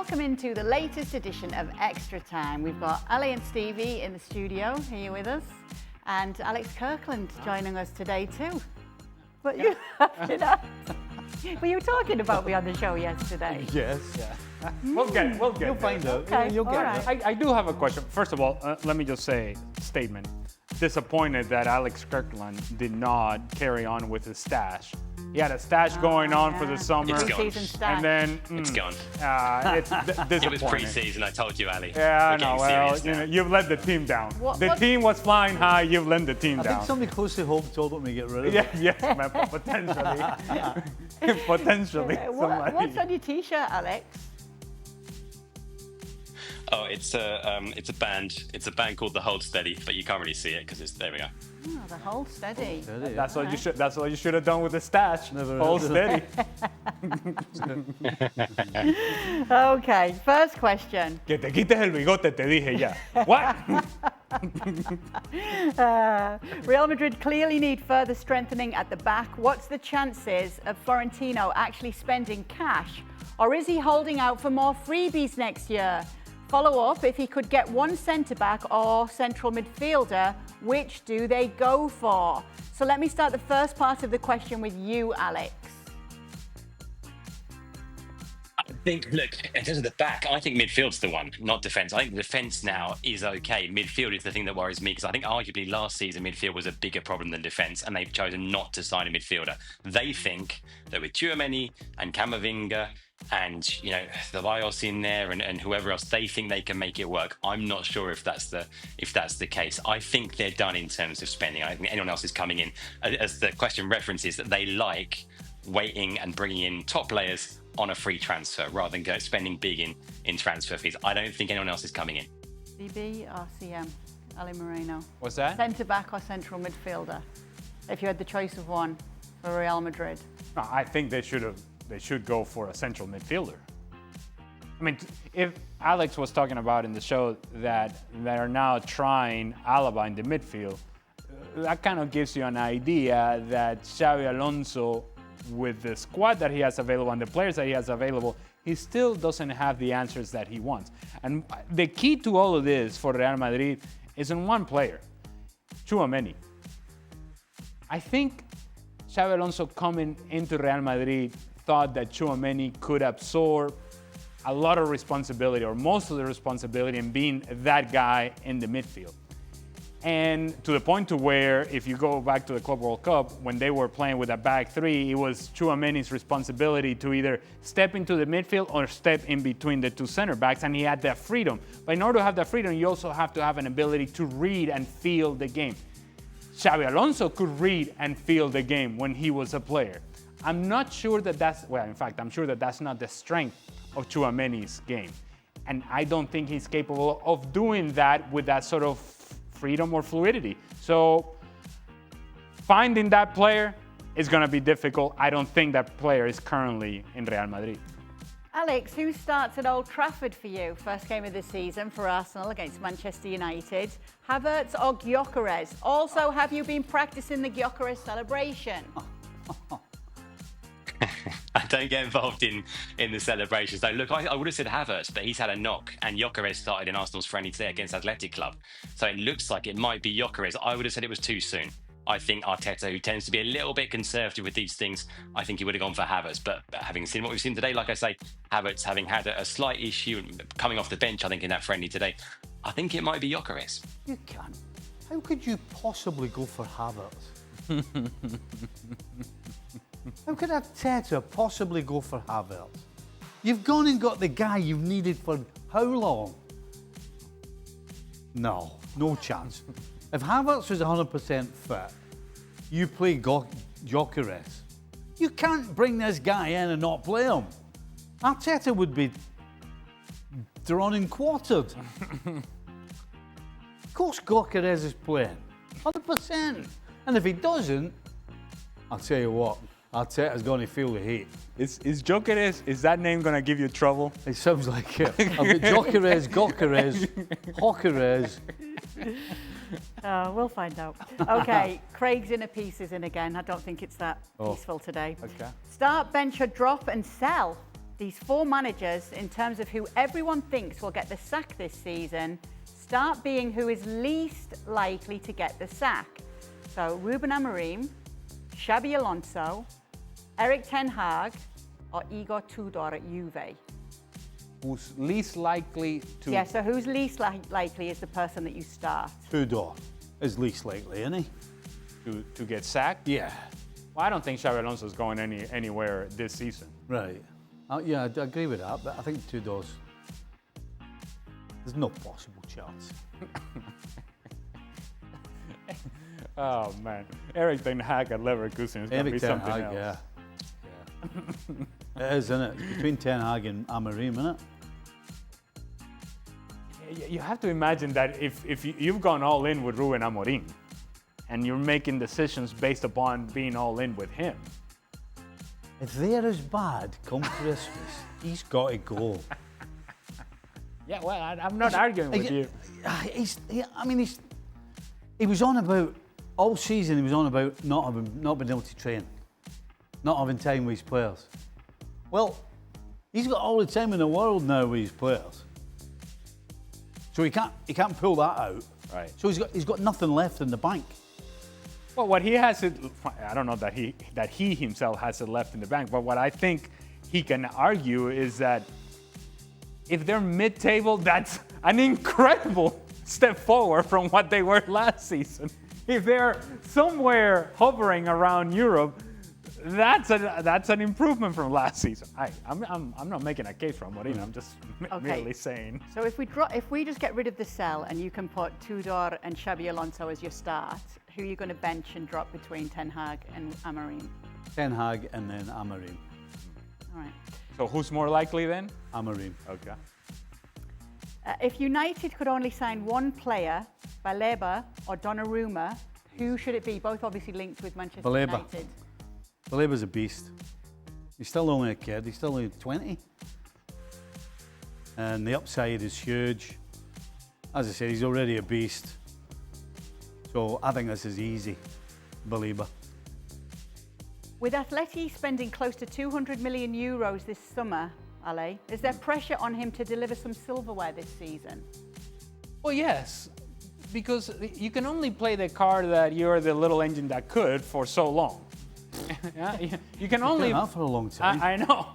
welcome into the latest edition of Extra Time. We've got Ali and Stevie in the studio here with us, and Alex Kirkland joining us today too. But you, were you talking about me on the show yesterday? Yes. Yeah. We'll get You'll find out. Okay, You'll get all it. I do have a question. First of all, let me just say, statement. Disappointed that Alex Kirkland did not carry on with his stash. He had a stash going on for the summer. It's gone. Stash. And then It's gone. it's disappointing. It was pre-season, I told you, Ali. Yeah, We're no, getting well, serious you now. know, you've let the team down. What- the what- team was flying high, you've let the team I down. think somebody close to home told him to get rid of Yeah, it. yes, man, potentially. Potentially. somebody. What's on your T-shirt, Alex? Oh, it's a band. It's a band called The Hold Steady, but you can't really see it because it's there we go. Oh, the Hold Steady. Steady, That's what you should. That's what you should have done with the stash. Never Hold heard steady. Okay, first question. Que te quites el bigote, te dije ya. What? Real Madrid clearly need further strengthening at the back. What's the chances of Florentino actually spending cash, or is he holding out for more freebies next year? Follow up, if he could get one centre-back or central midfielder, which do they go for? So let me start the first part of the question with you, Alex. I think, look, in terms of the back, I think midfield's the one, not defence. I think the defence now is okay. Midfield is the thing that worries me because I think arguably last season midfield was a bigger problem than defence, and they've chosen not to sign a midfielder. They think that with Tchouaméni and Camavinga and the Bios in there and whoever else, they think they can make it work. I'm not sure if that's the case. I think they're done in terms of spending. I think anyone else is coming in, as the question references, that they like waiting and bringing in top players on a free transfer rather than spending big in transfer fees. I don't think anyone else is coming in. CB or CM? Ali Moreno. What's that? Centre-back or central midfielder? If you had the choice of one for Real Madrid. No, I think they should go for a central midfielder. I mean, if Alex was talking about in the show that they're now trying Alaba in the midfield, that kind of gives you an idea that Xabi Alonso, with the squad that he has available and the players that he has available, he still doesn't have the answers that he wants. And the key to all of this for Real Madrid is in one player, Tchouaméni. I think Xabi Alonso coming into Real Madrid thought that Tchouaméni could absorb a lot of responsibility, or most of the responsibility, in being that guy in the midfield. And to the point to where, if you go back to the Club World Cup, when they were playing with a back three, it was Tchouaméni's responsibility to either step into the midfield or step in between the two center backs, and he had that freedom. But in order to have that freedom, you also have to have an ability to read and feel the game. Xabi Alonso could read and feel the game when he was a player. I'm not sure that I'm sure that that's not the strength of Tchouaméni's game. And I don't think he's capable of doing that with that sort of freedom or fluidity. So finding that player is going to be difficult. I don't think that player is currently in Real Madrid. Alex, who starts at Old Trafford for you? First game of the season for Arsenal against Manchester United. Havertz or Gyökeres? Also, have you been practicing the Gyökeres celebration? I don't get involved in the celebrations. No, look, I would have said Havertz, but he's had a knock, and Gyökeres started in Arsenal's friendly today against Atletico. So it looks like it might be Gyökeres. I would have said it was too soon. I think Arteta, who tends to be a little bit conservative with these things, I think he would have gone for Havertz. But having seen what we've seen today, like I say, Havertz having had a slight issue coming off the bench, I think, in that friendly today, I think it might be Gyökeres. You can't. How could you possibly go for Havertz? How could Arteta possibly go for Havertz? You've gone and got the guy you've needed for how long? No chance. If Havertz was 100% fit, you play Gyökeres. You can't bring this guy in and not play him. Arteta would be drawn and quartered. Of course Gyökeres is playing, 100%. And if he doesn't, I'll tell you what, Arteta's going to feel the heat. Is Gyökeres, is that name going to give you trouble? It sounds like it. I've got Gyökeres, Gyökeres. We'll find out. Okay, Craig's inner piece is in again. I don't think it's that peaceful today. Okay. Start, bench or drop and sell. these 4 managers, in terms of who everyone thinks will get the sack this season, start being who is least likely to get the sack. So Ruben Amorim, Xabi Alonso, Erik ten Hag, or Igor Tudor at Juve. Who's least likely to... Yeah, so who's least likely is the person that you start. Tudor is least likely, isn't he? to get sacked? Yeah. Well, I don't think Xabi Alonso is going anywhere this season. Right. Yeah, I agree with that, but I think Tudor's... There's no possible chance. Oh, man. Erik ten Hag at Leverkusen is going to be something else. Yeah. It is, isn't it? Between Ten Hag and Amorim, isn't it? You have to imagine that if you've gone all in with Ruben Amorim and you're making decisions based upon being all in with him. If they're as bad come Christmas, he's got to go. Yeah, well, I'm not arguing with you. He was on about, all season he was on about not being able to train, not having time with his players. Well, he's got all the time in the world now with his players. So he can't pull that out. Right. So he's got nothing left in the bank. Well, what he has, I don't know that he himself has it left in the bank, but what I think he can argue is that if they're mid-table, that's an incredible step forward from what they were last season. If they're somewhere hovering around Europe, that's an improvement from last season. I'm not making a case for Amorim. I'm just merely saying. So if we just get rid of the sell and you can put Tudor and Xabi Alonso as your start, who are you going to bench and drop between Ten Hag and Amorim? Ten Hag and then Amorim. All right. So who's more likely then? Amorim. Okay. If United could only sign one player, Baleba or Donnarumma, who should it be? Both obviously linked with Manchester Baleba. United. Baleba's a beast. He's still only a kid. He's still only 20. And the upside is huge. As I said, he's already a beast. So I think this is easy. Baleba. With Atleti spending close to 200 million euros this summer, Ale, is there pressure on him to deliver some silverware this season? Well, yes, because you can only play the card that you're the little engine that could for so long. Yeah, you can only. You've done that for a long time. I know.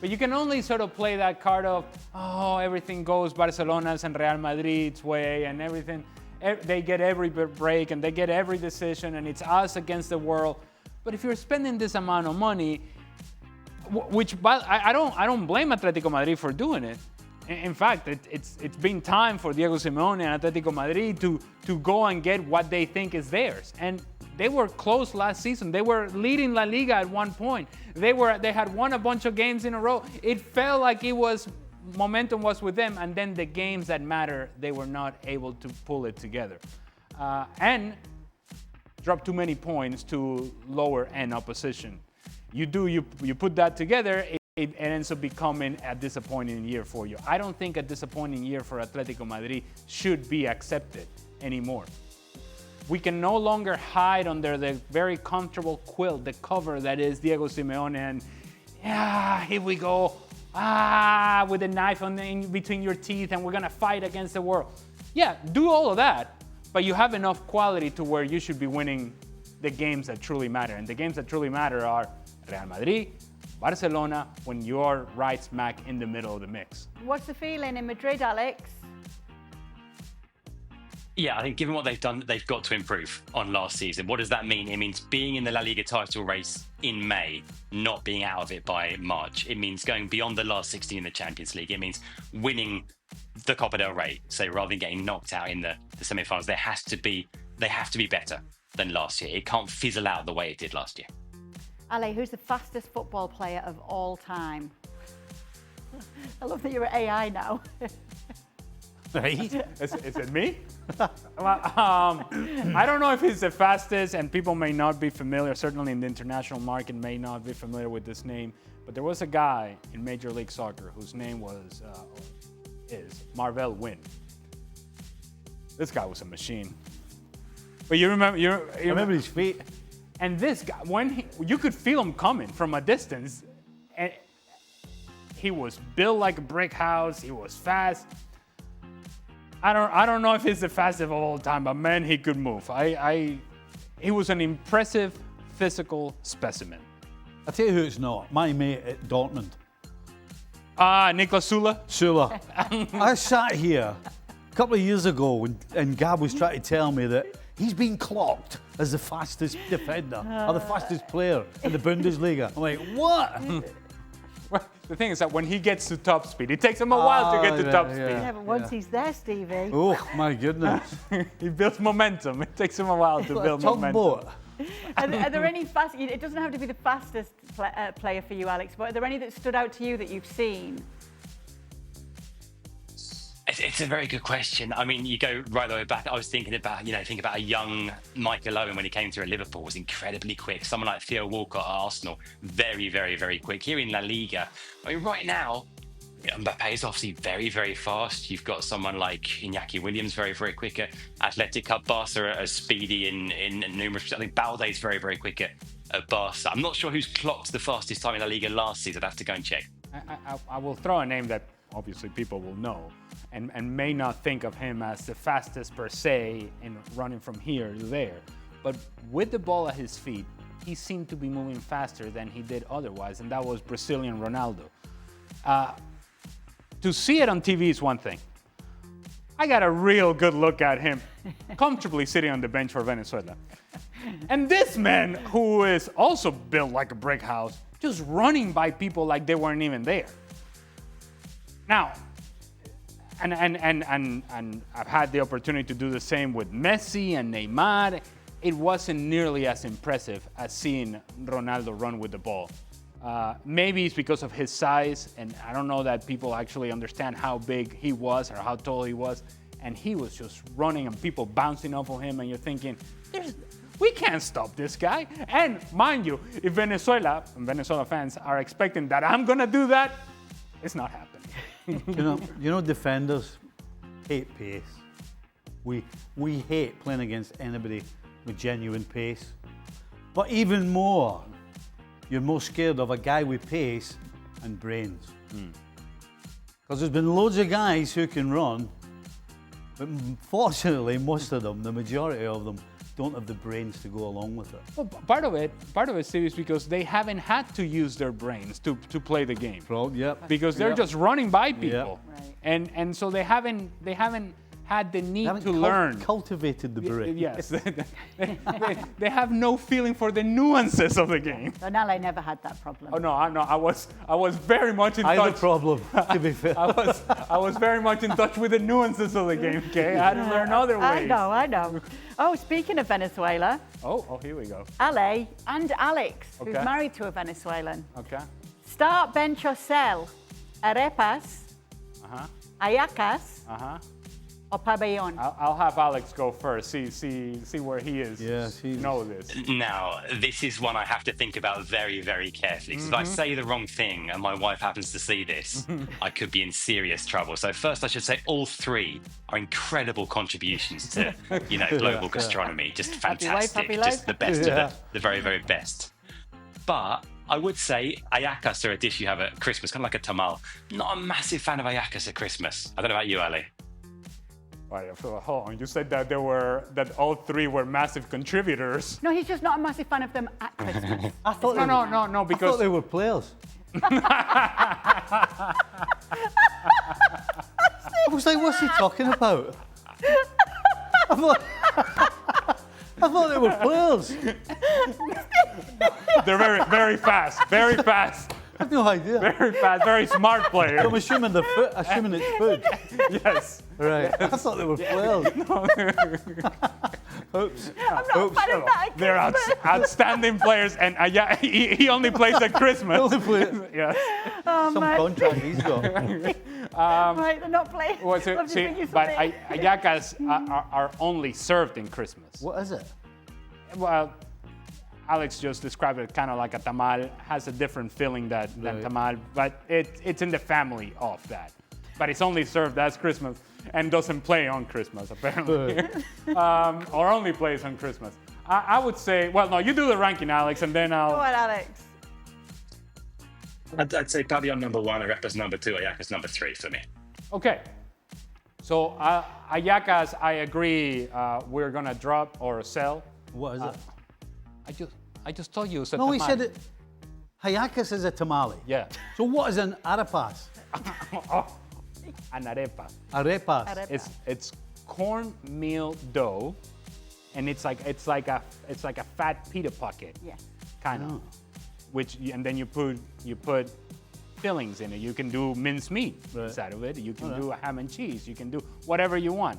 But you can only sort of play that card of, oh, everything goes Barcelona's and Real Madrid's way, and everything. They get every break and they get every decision, and it's us against the world. But if you're spending this amount of money, which I don't blame Atletico Madrid for doing it. In fact, it's been time for Diego Simeone and Atletico Madrid to go and get what they think is theirs. And they were close last season. They were leading La Liga at one point. They had won a bunch of games in a row. It felt like momentum was with them, and then the games that matter, they were not able to pull it together. And dropped too many points to lower end opposition. You put that together, it ends up becoming a disappointing year for you. I don't think a disappointing year for Atletico Madrid should be accepted anymore. We can no longer hide under the very comfortable quilt, the cover that is Diego Simeone, and here we go, with a knife in between your teeth, and we're gonna fight against the world. Yeah, do all of that, but you have enough quality to where you should be winning the games that truly matter. And the games that truly matter are Real Madrid, Barcelona, when you're right smack in the middle of the mix. What's the feeling in Madrid, Alex? Yeah, I think given what they've done, they've got to improve on last season. What does that mean? It means being in the La Liga title race in May, not being out of it by March. It means going beyond the last 16 in the Champions League. It means winning the Copa del Rey. So rather than getting knocked out in the semi-finals, they have to be better than last year. It can't fizzle out the way it did last year. Ale, who's the fastest football player of all time? I love that you're at AI now. Is it me? I don't know if he's the fastest, and people may not be familiar, certainly in the international market, may not be familiar with this name, but there was a guy in Major League Soccer whose name is Marvell Wynn. This guy was a machine. But you remember? I remember his feet. And this guy, you could feel him coming from a distance, And he was built like a brick house. He was fast. I don't know if he's the fastest of all time, but man, he could move. He was an impressive physical specimen. I tell you who it's not. My mate at Dortmund. Niklas Sula. Sula. I sat here a couple of years ago and Gab was trying to tell me that he's been clocked as the fastest defender or the fastest player in the Bundesliga. I'm like, what? Well, the thing is that when he gets to top speed, it takes him a while to get to top speed. Yeah, but once he's there, Stevie. Oh, my goodness. He builds momentum. It takes him a while to build momentum. Tugboat. Are there any fast? It doesn't have to be the fastest player for you, Alex. But are there any that stood out to you that you've seen? It's a very good question. I mean, you go right the way back. I was thinking about, think about a young Michael Owen when he came through at Liverpool, was incredibly quick. Someone like Theo Walcott at Arsenal, very, very, very quick. Here in La Liga, I mean, right now, Mbappe is obviously very, very fast. You've got someone like Iñaki Williams, very, very quick at Atletico. Barca are speedy in numerous. I think Balde's very, very quick at Barca. I'm not sure who's clocked the fastest time in La Liga last season. I'd have to go and check. I will throw a name that obviously people will know and may not think of him as the fastest per se in running from here to there. But with the ball at his feet, he seemed to be moving faster than he did otherwise, and that was Brazilian Ronaldo. To see it on TV is one thing. I got a real good look at him comfortably sitting on the bench for Venezuela. And this man, who is also built like a brick house, just running by people like they weren't even there. Now, and I've had the opportunity to do the same with Messi and Neymar. It wasn't nearly as impressive as seeing Ronaldo run with the ball. Maybe it's because of his size, and I don't know that people actually understand how big he was or how tall he was. And he was just running and people bouncing off of him, and you're thinking, we can't stop this guy. And mind you, if Venezuela fans are expecting that I'm gonna do that, it's not happening. You know, defenders hate pace. We hate playing against anybody with genuine pace. But even more, you're more scared of a guy with pace and brains. Because there's been loads of guys who can run, but fortunately, most of them, the majority of them, don't have the brains to go along with it. Well, part of it, Steve, is because they haven't had to use their brains to play the game. Yep. Because they're just running by people, Right. and so they haven't had the need to learn. Cultivated the brain. Yes, they have no feeling for the nuances of the game. Ronaldo never had that problem. Oh no, I was very much in I touch. had a problem, to be fair. I was very much in touch with the nuances of the game. Okay, I had to learn other ways. I know. Oh, speaking of Venezuela, Oh, here we go. Ale and Alex, who's Okay. married to a Venezuelan. Okay. Start, bench, or sell arepas, ayacas, or pabellon. I'll have Alex go first. See where he is. Yes, he's- know this. Now, this is one I have to think about very, very carefully. 'Cause if I say the wrong thing and my wife happens to see this, I could be in serious trouble. So first, I should say all three are incredible contributions to, global gastronomy. Just Happy wife, fantastic. happy Just life. the best Yeah. of the very, very best. But I would say ayacas are a dish you have at Christmas, kind of like a tamal. Not a massive fan of ayacas at Christmas. I don't know about you, Ali. Right, hold on. You said that all three were massive contributors. No, he's just not a massive fan of them at Christmas. I thought No, I thought because they were players. I was like, what's he talking about? I thought they were players. they're very, very fast. Very fast. I have no idea. Very fast. Very smart player. I'm assuming it's food. Yes. Right. I thought they were players. Oops. I'm not a fan of that at They're Christmas. outstanding players, and he only plays at Christmas. Only players. Yes. Oh, Some man. contract he's got. Right, they're not playing. Well, so, I'm just see, thinking but something. ayacas are only served in Christmas. What is it? Well, Alex just described it kind of like a tamal. Has a different feeling than tamal, but it's in the family of that. But it's only served as Christmas and doesn't play on Christmas, apparently. Or only plays on Christmas. I would say, well, no, you do the ranking, Alex, and then Go I'll... on, Alex. I'd say Pavillon number 1, Arepas number 2, Ayacas number 3 for me. Okay. So Ayacas, I agree. We're gonna drop or sell. What is it? I just told you. It's a No, he tamale. said it. Hayacas is a tamale. Yeah. So what is an arepas? An arepa. Arepas. Arepa. It's cornmeal dough, and it's like a fat pita pocket. Yeah. Kind of. And then you put fillings in it. You can do minced meat inside of it. You can do a ham and cheese. You can do whatever you want.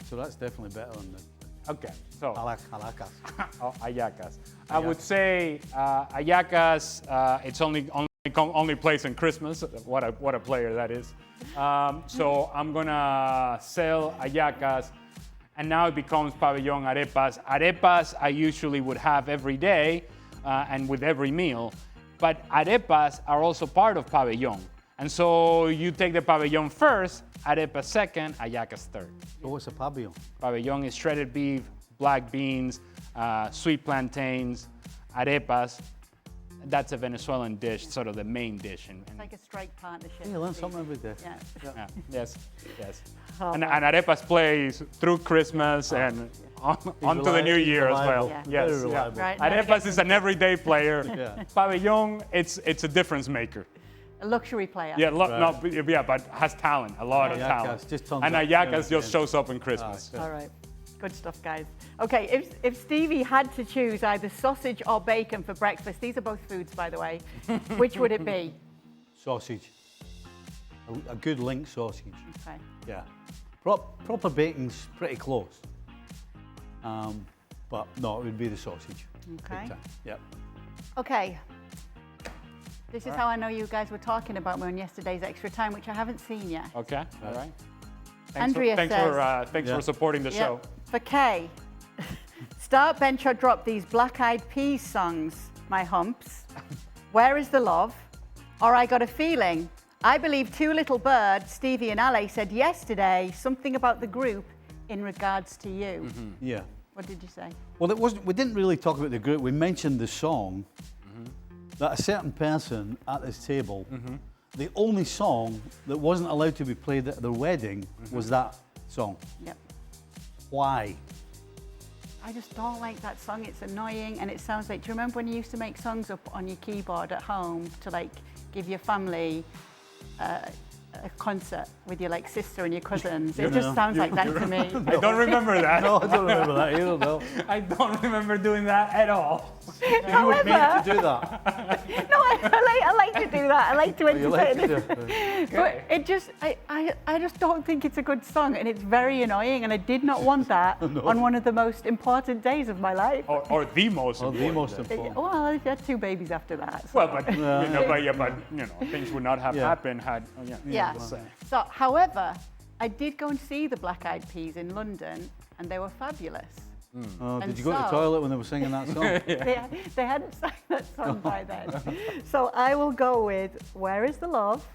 So that's definitely better than the Okay, so Ayacas. Ayacas. I would say Ayacas. It's only plays in Christmas. What a player that is. So I'm gonna sell Ayacas, and now it becomes Pabellon Arepas. Arepas I usually would have every day and with every meal, but arepas are also part of Pabellon. And so you take the Pabellon first, arepa second, Ayacas third. So what's a pabellon? Pabellon is shredded beef, black beans, sweet plantains, arepas. That's a Venezuelan dish, sort of the main dish. It's like a strike partnership. You learn something every day. Yeah. Yeah, yes. Oh, And arepas plays through Christmas and onto the new year as well. Yeah. Yes. Very reliable. Right, now Arepas is an everyday player. Yeah. Pabellon, it's a difference maker. a luxury player. Yeah, but has talent, a lot of Ayacas talent. just turns And up, Ayacas yeah, just shows up in Christmas. All right. Good stuff, guys. Okay, if Stevie had to choose either sausage or bacon for breakfast, these are both foods, by the way, which would it be? Sausage. A good link sausage. Okay. Yeah. Proper bacon's pretty close. But no, it would be the sausage. Okay. Big time. Yep. Okay. This is how I know you guys were talking about me on yesterday's Extra Time, which I haven't seen yet. Okay, all right. Andrea thanks says- for supporting the show. For Kay, start, bench, or drop these Black Eyed Peas songs, my humps. Where is the love? Or I got a feeling. I believe Two Little Birds, Stevie and Ale, said yesterday something about the group in regards to you. Yeah. What did you say? Well, it wasn't. We didn't really talk about the group. We mentioned the song that a certain person at this table, the only song that wasn't allowed to be played at their wedding was that song. Yep. Why? I just don't like that song. It's annoying and it sounds like, do you remember when you used to make songs up on your keyboard at home to like give your family a concert with your like sister and your cousins? It just sounds like that to me. I don't remember that. No, I don't remember that either, no. I don't remember doing that at all. You would mean to do that. No, I like to do that. I like to You like entertain to it. do But it just, I just don't think it's a good song, and it's very annoying, and I did not want that on one of the most important days of my life. Or the most Well, important. the most day. important. Well, I've had 2 babies after that. So. Well, but, things would not have happened had, Yeah. just saying. So, however, I did go and see the Black Eyed Peas in London, and they were fabulous. Oh, And did you go to the so- toilet when they were singing that song? They hadn't sang that song by then. So I will go with Where is the Love,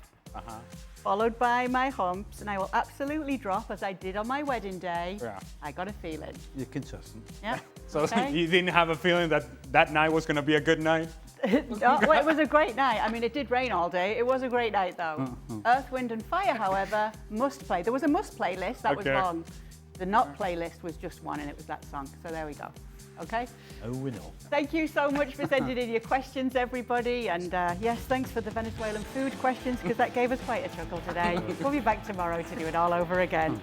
followed by My Humps, and I will absolutely drop, as I did on my wedding day, Yeah. I Got a Feeling. You're consistent. Yeah. So Okay. you didn't have a feeling that night was going to be a good night? No, well, it was a great night. I mean, it did rain all day. It was a great night, though. Earth, Wind and Fire, however, must play. There was a must playlist. That was Okay. wrong. The not playlist was just one, and it was that song. So there we go. Okay? Oh, we know. Thank you so much for sending in your questions, everybody. And yes, thanks for the Venezuelan food questions, because that gave us quite a chuckle today. We'll be back tomorrow to do it all over again.